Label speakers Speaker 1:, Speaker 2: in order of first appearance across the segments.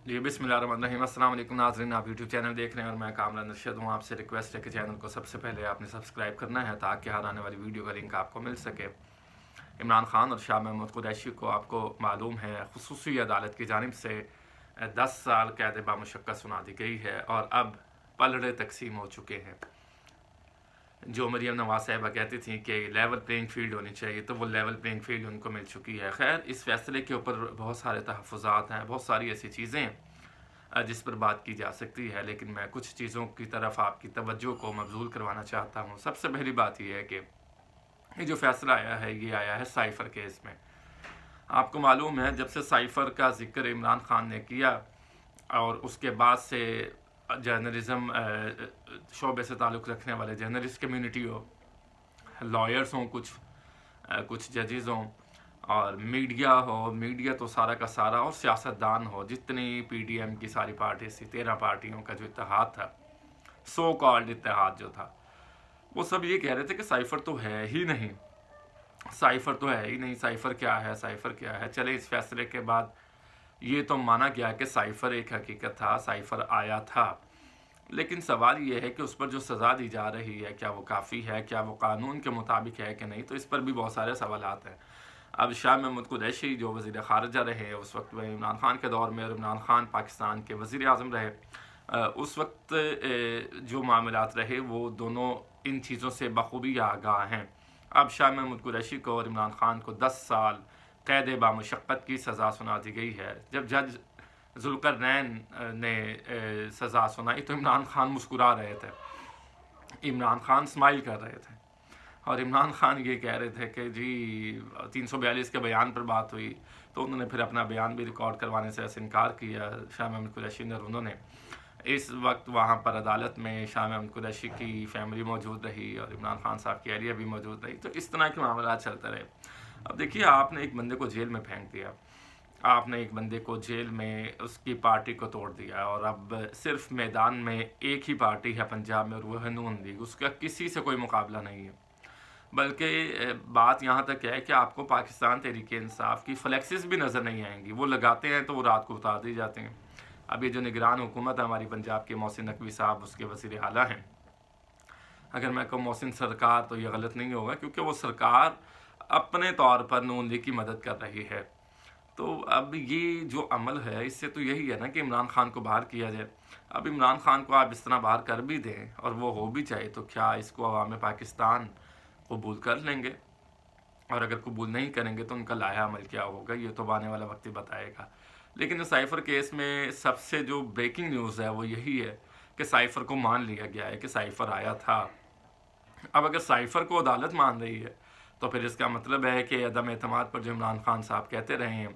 Speaker 1: जी बिस्मिल्लाहिर्रहमानिर्रहीम। अस्सलाम वालेकुम नाज़रीन, आप यूट्यूब चैनल देख रहे हैं और मैं कामरान अरशद हूँ। आपसे रिक्वेस्ट है कि चैनल को सबसे पहले आपने सब्सक्राइब करना है ताकि हर आने वाली वीडियो का लिंक आपको मिल सके। इमरान खान और शाह महमूद कुरैशी को आपको मालूम है खुसूसी अदालत की जानिब से 10 साल कैद बामुशक्कत सुना दी गई है और अब पलड़े तकसीम हो चुके हैं। जो मरीम नवाज साहिबा कहती थी कि लेवल प्लेइंग फील्ड होनी चाहिए, तो वो लेवल प्लेइंग फील्ड उनको मिल चुकी है। खैर, इस फैसले के ऊपर बहुत सारे तहफ़्फ़ुज़ात हैं, बहुत सारी ऐसी चीज़ें हैं जिस पर बात की जा सकती है, लेकिन मैं कुछ चीज़ों की तरफ आपकी तवज्जो को मबज़ूल करवाना चाहता हूँ। सबसे पहली बात यह है कि ये जो फ़ैसला आया है, ये आया है साइफ़र केस में। आपको मालूम है, जब से साइफ़र का ज़िक्र इमरान खान ने किया और उसके बाद से जर्नलिज़म शोबे से ताल्लुक़ रखने वाले जर्नलिस्ट कम्यूनिटी हो, लॉयर्स हों, कुछ जजेज़ हों और मीडिया हो, मीडिया तो सारा का सारा, और सियासतदान हो, जितनी पीडीएम की सारी पार्टी थी, 13 पार्टियों का जो इत्तेहाद था, सो कॉल्ड इत्तेहाद जो था, वो सब ये कह रहे थे कि साइफ़र तो है ही नहीं, साइफ़र तो है ही नहीं, साइफ़र क्या है, साइफ़र क्या है। चले, इस फैसले के बाद ये तो माना गया कि साइफ़र एक हकीकत था, साइफ़र आया था, लेकिन सवाल ये है कि उस पर जो सज़ा दी जा रही है, क्या वो काफ़ी है, क्या वो कानून के मुताबिक है कि नहीं, तो इस पर भी बहुत सारे सवालात हैं। अब शाह महमूद कुरैशी जो वज़ीर ख़ारिजा रहे उस वक्त वह इमरान खान के दौर में, और इमरान खान पाकिस्तान के वज़ीर आज़म रहे, उस वक्त जो मामलात रहे वो दोनों इन चीज़ों से बखूबी आगाह हैं। अब शाह महमूद कुरैशी को और इमरान खान को 10 साल कैद बामुशक्कत की सज़ा सुना दी गई है। जब जज ज़ुल्करनैन ने सज़ा सुनाई तो इमरान खान मुस्कुरा रहे थे, इमरान खान स्माइल कर रहे थे, और इमरान खान ये कह रहे थे कि जी 342 के बयान पर बात हुई, तो उन्होंने फिर अपना बयान भी रिकॉर्ड करवाने से इनकार किया, शाह महमूद कुरैशी ने। उन्होंने इस वक्त वहाँ पर अदालत में शाह महमूद कुरैशी की फैमिली मौजूद रही और इमरान खान साहब की अहलिया भी मौजूद रही, तो इस तरह के मामला चलते रहे। अब देखिए, आपने एक बंदे को जेल में फेंक दिया, आपने एक बंदे को जेल में उसकी पार्टी को तोड़ दिया, और अब सिर्फ मैदान में एक ही पार्टी है पंजाब में और वो है नून लीग, उसका किसी से कोई मुकाबला नहीं है। बल्कि बात यहाँ तक है कि आपको पाकिस्तान तहरीक इंसाफ की फ्लेक्सिस भी नज़र नहीं आएंगी, वो लगाते हैं तो वो रात को उतार दी जाते हैं। अब ये जो निगरान हुकूमत है हमारी पंजाब के, मोहसिन नकवी साहब उसके वज़ीर आला हैं, अगर मैं कहूँ मोहसिन सरकार तो ये गलत नहीं होगा, क्योंकि वो सरकार अपने तौर पर नून लीग की मदद कर रही है। तो अब ये जो अमल है, इससे तो यही है ना कि इमरान खान को बाहर किया जाए। अब इमरान खान को आप इस तरह बाहर कर भी दें और वो हो भी जाए, तो क्या इसको अवाम पाकिस्तान कबूल कर लेंगे? और अगर कबूल नहीं करेंगे तो उनका लाया अमल क्या होगा, ये तो आने वाला वक्त ही बताएगा। लेकिन इस साइफ़र केस में सबसे जो ब्रेकिंग न्यूज़ है वो यही है कि साइफ़र को मान लिया गया है कि साइफ़र आया था। अब अगर साइफ़र को अदालत मान रही है तो फिर इसका मतलब है कि अदम एतमाद पर जो इमरान खान साहब कहते रहे हैं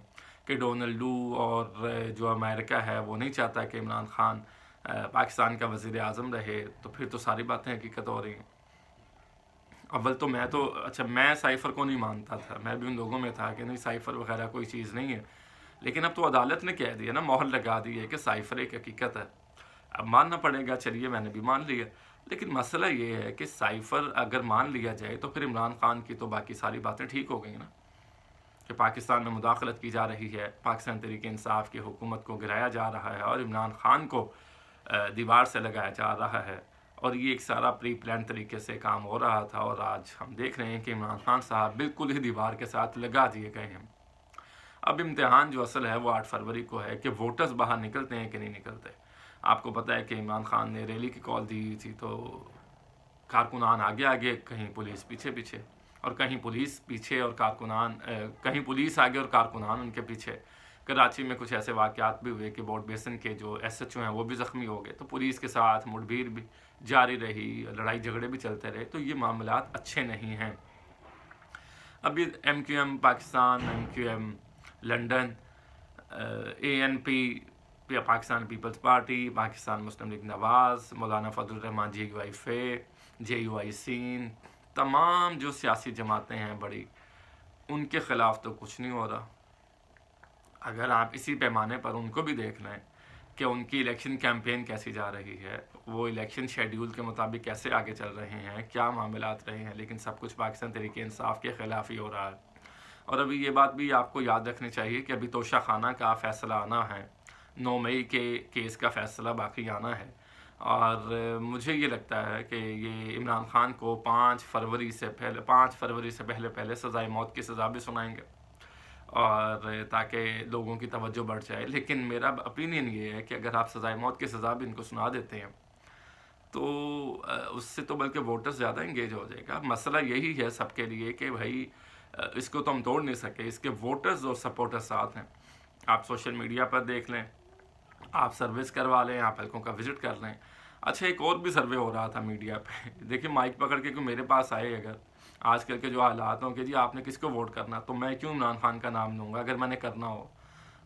Speaker 1: कि डोनाल्ड लू और जो अमेरिका है वो नहीं चाहता कि इमरान खान पाकिस्तान का वज़ीर आज़म रहे, तो फिर तो सारी बातें हकीकत हो रही हैं। अव्वल तो मैं साइफ़र को नहीं मानता था, मैं भी उन लोगों में था कि नहीं, साइफ़र वगैरह कोई चीज़ नहीं है, लेकिन अब तो अदालत ने कह दिया ना, मोहर लगा दी है कि साइफ़र एक हकीकत है, अब मानना पड़ेगा। चलिए, मैंने भी मान लिया, लेकिन मसला ये है कि साइफ़र अगर मान लिया जाए तो फिर इमरान खान की तो बाकी सारी बातें ठीक हो गई ना, कि पाकिस्तान में मुदाखलत की जा रही है, पाकिस्तान तहरीक इंसाफ की हुकूमत को गिराया जा रहा है और इमरान खान को दीवार से लगाया जा रहा है, और ये एक सारा प्री प्लान तरीके से काम हो रहा था, और आज हम देख रहे हैं कि इमरान खान साहब बिल्कुल ही दीवार के साथ लगा दिए गए हैं। अब इम्तिहान जो असल है वो 8 फरवरी को है कि वोटर्स बाहर निकलते हैं कि नहीं निकलते। आपको पता है कि इमरान खान ने रैली की कॉल दी थी, तो कारकुनान आगे आगे, कहीं पुलिस पीछे पीछे, और कहीं पुलिस पीछे और कारकुनान कहीं पुलिस आगे और कारकुनान उनके पीछे। कराची में कुछ ऐसे वाक़यात भी हुए कि बोर्ड बेसन के जो SHO हैं वो भी ज़ख्मी हो गए, तो पुलिस के साथ मुठभेड़ भी जारी रही, लड़ाई झगड़े भी चलते रहे, तो ये मामलात अच्छे नहीं हैं। अभी MQM Pakistan, MQM London, ANP Pakistan Peoples Party, Pakistan Muslim League Nawaz, Maulana Fazal Rehman JUI F, JUI सीन, तमाम जो सियासी जमातें हैं बड़ी, उनके ख़िलाफ़ तो कुछ नहीं हो रहा। अगर आप इसी पैमाने पर उनको भी देख लें कि उनकी इलेक्शन कैंपेन कैसी जा रही है, वो इलेक्शन शेड्यूल के मुताबिक कैसे आगे चल रहे हैं, क्या मामलात रहे हैं, लेकिन सब कुछ पाकिस्तान तहरीक इंसाफ के ख़िलाफ़ ही हो रहा है। और अभी ये बात भी आपको याद रखनी चाहिए कि अभी तोशा खाना का फ़ैसला आना है, 9 मई के केस का फ़ैसला बाकी आना है। और मुझे ये लगता है कि ये इमरान ख़ान को 5 फरवरी से पहले सज़ाए मौत की सज़ा भी सुनाएंगे, और ताकि लोगों की तवज्जो बढ़ जाए। लेकिन मेरा ओपिनियन ये है कि अगर आप सज़ाए मौत की सज़ा भी इनको सुना देते हैं तो उससे तो बल्कि वोटर्स ज़्यादा इंगेज हो जाएगा। मसला यही है सबके लिए कि भाई इसको तो हम तोड़ नहीं सके, इसके वोटर्स और सपोर्टर्स साथ हैं। आप सोशल मीडिया पर देख लें, आप सर्विस करवा लें, आप हल्कों का विज़िट कर लें। अच्छा, एक और भी सर्वे हो रहा था मीडिया पे देखिए, माइक पकड़ के कोई मेरे पास आए अगर आजकल के जो हालात हों कि जी आपने किसको वोट करना, तो मैं क्यों इमरान खान का नाम लूँगा अगर मैंने करना हो,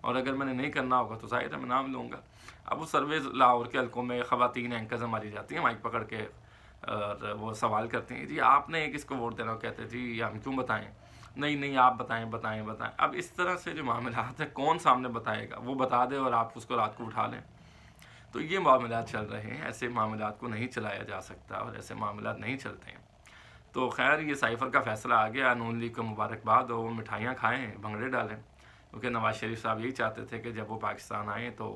Speaker 1: और अगर मैंने नहीं करना होगा तो ज़ाहिर है मैं नाम लूँगा। अब वो सर्वे लाहौर के हल्कों में ख़वातीन एंकर्स हमारी जाती हैं माइक पकड़ के, और वो सवाल करती हैं जी आपने किसको वोट देना, कहते हैं जी हम क्यों बताएं, नहीं नहीं आप बताएं बताएं बताएं। अब इस तरह से जो मामलात है, कौन सामने बताएगा, वो बता दे और आप उसको रात को उठा लें। तो ये मामलात चल रहे हैं, ऐसे मामलात को नहीं चलाया जा सकता और ऐसे मामलात नहीं चलते हैं। तो खैर ये साइफ़र का फ़ैसला आ गया, नून लीग को मुबारकबाद हो, मिठाइयाँ खाएँ, भंगड़े डालें, क्योंकि नवाज़ शरीफ साहब यही चाहते थे कि जब वो पाकिस्तान आएँ तो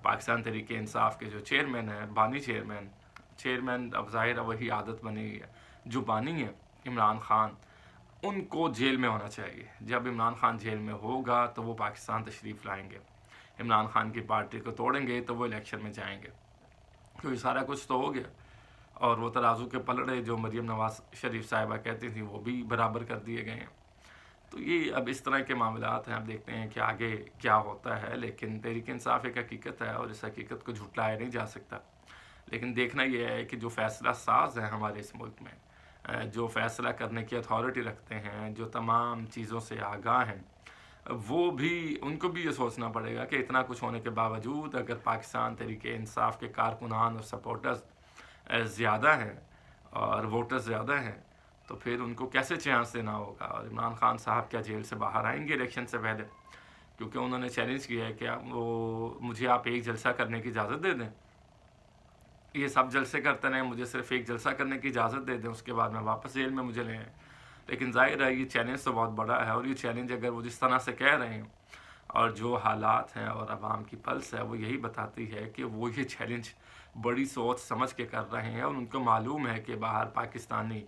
Speaker 1: पाकिस्तान तहरीक इंसाफ के जो चेयरमैन हैं, बानी चेयरमैन अब ज़ाहिर है वही आदत बनी हुई है, जो बानी है इमरान ख़ान, उनको जेल में होना चाहिए। जब इमरान ख़ान जेल में होगा तो वो पाकिस्तान तशरीफ़ लाएंगे, इमरान ख़ान की पार्टी को तोड़ेंगे तो वो इलेक्शन में जाएंगे, क्योंकि सारा कुछ तो हो गया। और वो तराजू के पलड़े जो मरीम नवाज़ शरीफ साहिबा कहती थी वो भी बराबर कर दिए गए हैं। तो ये अब इस तरह के मामलात हैं, अब देखते हैं कि आगे क्या होता है। लेकिन तहरीक इंसाफ एक हकीकत है और इस हकीकत को झुटलाया नहीं जा सकता। लेकिन देखना यह है कि जो फ़ैसला साज हैं हमारे इस मुल्क में, जो फ़ैसला करने की अथॉरिटी रखते हैं, जो तमाम चीज़ों से आगाह हैं, वो भी, उनको भी ये सोचना पड़ेगा कि इतना कुछ होने के बावजूद अगर पाकिस्तान तहरीक इंसाफ के कारकुनान और सपोर्टर्स ज़्यादा हैं और वोटर्स ज़्यादा हैं, तो फिर उनको कैसे चांस देना होगा। और इमरान ख़ान साहब क्या जेल से बाहर आएंगे इलेक्शन से पहले, क्योंकि उन्होंने चैलेंज किया है कि वो मुझे आप एक जलसा करने की इजाज़त दे दें, ये सब जलसे करते रहें, मुझे सिर्फ एक जलसा करने की इजाज़त दे दें, उसके बाद मैं वापस जेल में मुझे ले आएँ। लेकिन ज़ाहिर है ये चैलेंज तो बहुत बड़ा है, और ये चैलेंज अगर वो जिस तरह से कह रहे हैं और जो हालात हैं और आवाम की पल्स है वो यही बताती है कि वो ये चैलेंज बड़ी सोच समझ के कर रहे हैं, और उनको मालूम है कि बाहर पाकिस्तानी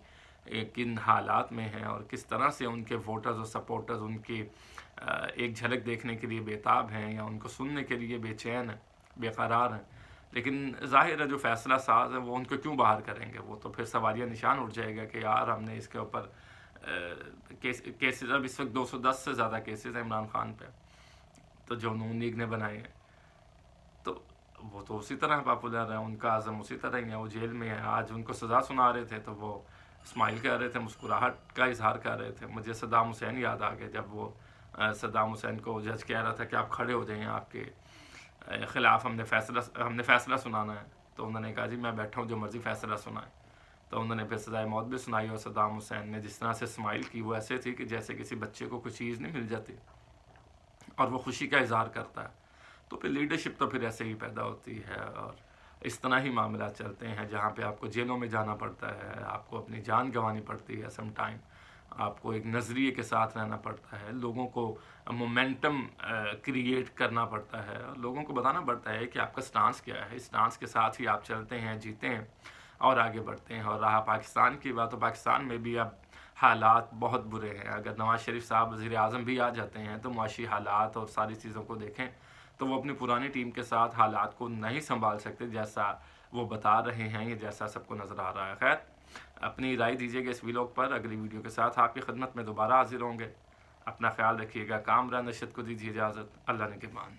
Speaker 1: किन हालात में हैं और किस तरह से उनके वोटर्स और सपोर्टर्स उनकी एक झलक देखने के लिए बेताब हैं या उनको सुनने के लिए बेचैन हैं, बेकरार हैं। लेकिन ज़ाहिर है जो फ़ैसला साज है वो उनको क्यों बाहर करेंगे, वो तो फिर सवालिया निशान उठ जाएगा कि यार हमने इसके ऊपर केसेस, अब इस वक्त 210 से ज़्यादा केसेस हैं इमरान ख़ान पे, तो जो नून लीग ने बनाए हैं, तो वो तो उसी तरह पॉपुलर है, उनका आज़म उसी तरह ही है, वो जेल में है। आज उनको सज़ा सुना रहे थे तो वो स्माइल कर रहे थे, मुस्कुराहट का इजहार कर रहे थे। मुझे सद्दाम हुसैन याद आ गए, जब वो सद्दाम हुसैन को जज कह रहा था कि आप खड़े हो जाएं, आपके ख़िलाफ़ हमने फ़ैसला सुनाना है, तो उन्होंने कहा जी मैं बैठा हूँ, जो मर्ज़ी फ़ैसला सुनाए। तो उन्होंने फिर सज़ाए मौत भी सुनाई, और सद्दाम हुसैन ने जिस तरह से स्माइल की वो ऐसे थी कि जैसे किसी बच्चे को कोई चीज़ नहीं मिल जाती और वो खुशी का इजहार करता है। तो फिर लीडरशिप तो फिर ऐसे ही पैदा होती है, और इस तरह ही मामला चलते हैं जहाँ पे आपको जेलों में जाना पड़ता है, आपको अपनी जान गंवानी पड़ती है, सम टाइम आपको एक नज़रिए के साथ रहना पड़ता है, लोगों को मोमेंटम क्रिएट करना पड़ता है, और लोगों को बताना पड़ता है कि आपका स्टांस क्या है। इस स्टांस के साथ ही आप चलते हैं, जीते हैं और आगे बढ़ते हैं। और रहा पाकिस्तान की बात, तो पाकिस्तान में भी अब हालात बहुत बुरे हैं। अगर नवाज़ शरीफ साहब वज़ीर आज़म भी आ जाते हैं तो मुआशी हालात और सारी चीज़ों को देखें तो वो अपनी पुरानी टीम के साथ हालात को नहीं संभाल सकते, जैसा वो बता रहे हैं या जैसा सबको नज़र आ रहा है। खैर, अपनी राय दीजिएगा इस वीडियो पर। अगली वीडियो के साथ आपकी खिदमत में दोबारा हाजिर होंगे। अपना ख्याल रखिएगा। कामरान नशद को दीजिए इजाज़त। अल्लाह ने के मान।